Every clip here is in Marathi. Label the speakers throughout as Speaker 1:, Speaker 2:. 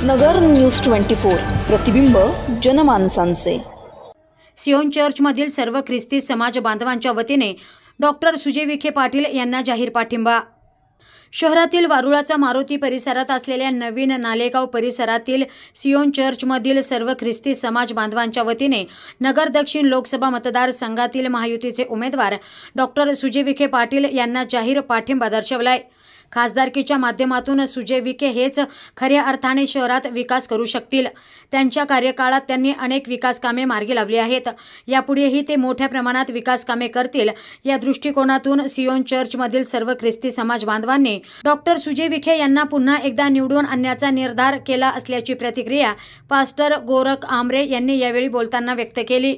Speaker 1: नगर न्यूज 24 प्रतिबिंब जनमानसांचे।
Speaker 2: सियोन चर्चमधील सर्व ख्रिस्ती समाज बांधवांच्या वतीने डॉक्टर सुजय विखे पाटील यांना जाहीर पाठिंबा। शहरातील वारुळाचा मारुती परिसरात असलेल्या नवीन नालेगाव परिसरातील सियोन चर्चमधील सर्व ख्रिस्ती समाज बांधवांच्या वतीने नगर दक्षिण लोकसभा मतदारसंघातील महायुतीचे उमेदवार डॉक्टर सुजय विखे पाटील यांना जाहीर पाठिंबा दर्शवलाय। खासदारकीच्या माध्यमातून सुजय विखे हेच खऱ्या अर्थाने शहरात विकास करू शकतील। त्यांच्या कार्यकाळात त्यांनी अनेक विकास कामे मार्गी लावली आहेत। यापुढेही ते मोठ्या प्रमाणात विकास कामे करतील या दृष्टिकोनातून सियोन चर्चमधील सर्व ख्रिस्ती समाज बांधवांनी डॉक्टर सुजय विखे यांना पुन्हा एकदा निवडून आणण्याचा निर्धार केला असल्याची प्रतिक्रिया पास्टर गोरख आमरे यांनी यावेळी बोलताना व्यक्त केली।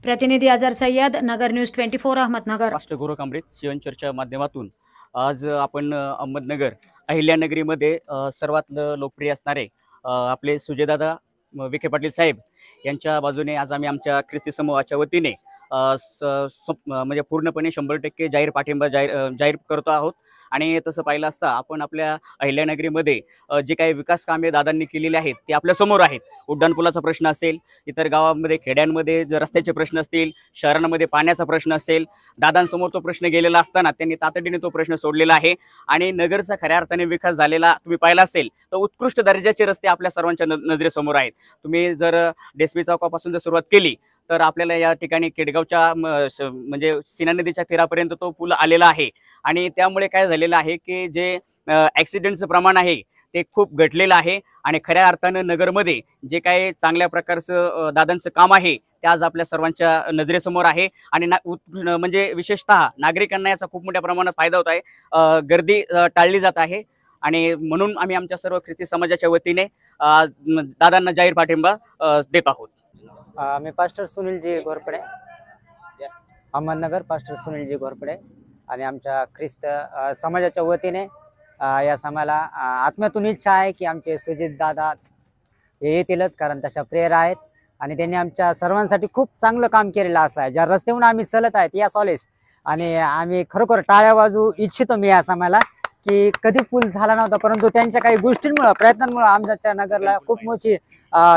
Speaker 2: प्रतिनिधी अजहर सय्यद, नगर न्यूज 24 अहमदनगर।
Speaker 3: पास्टर गोरख आमरे सियोन चर्चच्या माध्यमातून आज आपण अहमदनगर अहिल्यानगरीमध्ये सर्वात लोकप्रिय असणारे आपले सुजयदादा विखे पाटील साहेब यांच्या बाजूने आज आम्ही आमच्या ख्रिस्ती समूहाच्या वतीने म्हणजे पूर्णपणे 100% जाहीर पाठिंबा जाहीर करतो आहोत। आणि तसं पाहिलं असता आपण आपल्या अहिल्यानगरीमध्ये जे काही विकास कामे दादांनी केलेले आहेत ते आपल्या समोर आहेत। उड्डाणपुलाचा प्रश्न असेल, इतर गावांमध्ये खेड्यांमध्ये जर रस्त्याचे प्रश्न असतील, शहरांमध्ये पाण्याचा प्रश्न असेल, दादांसमोर तो प्रश्न गेलेला असताना त्यांनी तातडीने तो प्रश्न सोडलेला आहे। आणि नगरचा खऱ्या अर्थाने विकास झालेला तुम्ही पाहिला असेल तर उत्कृष्ट दर्जाचे रस्ते आपल्या सर्वांच्या नजरेसमोर आहेत। तुम्ही जर डेसवी चौकापासून जर सुरुवात केली तर आपल्याला या ठिकाणी केडगावच्या म्हणजे सीना नदीच्या तीरापर्यंत तो पूल आलेला आहे। आणि त्यामुळे काय झालेलं आहे की जे ॲक्सिडेंटचं प्रमाण आहे ते खूप घटलेलं आहे। आणि खऱ्या अर्थानं नगरमध्ये जे काही चांगल्या प्रकारचं दादांचं काम आहे ते आज आपल्या सर्वांच्या नजरेसमोर आहे। आणि म्हणजे विशेषतः नागरिकांना याचा खूप मोठ्या प्रमाणात फायदा होत आहे, गर्दी टाळली जात आहे। आणि म्हणून आम्ही आमच्या सर्व ख्रिस्ती समाजाच्या वतीने दादांना जाहीर पाठिंबा देत आहोत।
Speaker 4: मी पास्टर सुनीलजी घोरपडे, अहमदनगर पास्टर सुनीलजी घोरपडे। आणि आमच्या ख्रिस्त समाजाच्या वतीने या समाजाला आत्म्यातून इच्छा आहे की आमचे सुजित दादा हे येतीलच, कारण तशा प्रेयर आहेत आणि त्यांनी आमच्या सर्वांसाठी खूप चांगलं काम केलेलं असं आहे। ज्या रस्त्यावरून आम्ही चलत आहेत या सॉलेस, आणि आम्ही खरोखर टाळ्या वाजवू इच्छितो मी या समाजाला की कधी पूल झाला नव्हता, परंतु त्यांच्या काही गोष्टींमुळे प्रयत्नांमुळे आमच्या नगरला खूप मोठी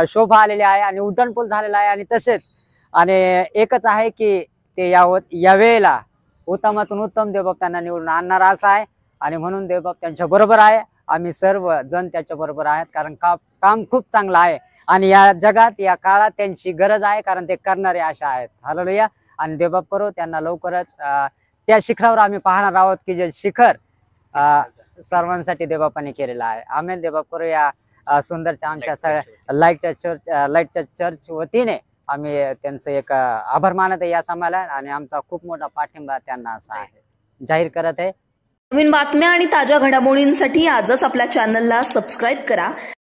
Speaker 4: शोभा आलेली आहे आणि उड्डाणपूल झालेला आहे। आणि तसेच आणि एकच आहे की ते या वेळेला उत्तमातून उत्तम देवबाप त्यांना निवडून आणणार असं आहे। आणि म्हणून देवबाप त्यांच्या बरोबर आहे, आम्ही सर्व जण त्याच्या बरोबर आहेत, कारण काम खूप चांगलं आहे आणि या जगात या काळात त्यांची गरज आहे, कारण ते करणारे अशा आहेत। हालेलुया। आणि देवबाप करो त्यांना लवकरच त्या शिखरावर आम्ही पाहणार आहोत की जे शिखर सर्वांसाठी देवबापाने केलेलं आहे। आम्ही देवबाप करो या सुंदरच्या आमच्या लाईटच्या चर्च वतीने आम्ही त्यांचं एक आभार मानत आहे या समाजाला, आणि आमचा खूप मोठा पाठिंबा त्यांना असा आहे जाहीर करत आहे।
Speaker 1: नवीन बातम्या आणि ताज्या घडामोडींसाठी आजच आपल्या चॅनलला सबस्क्राईब करा।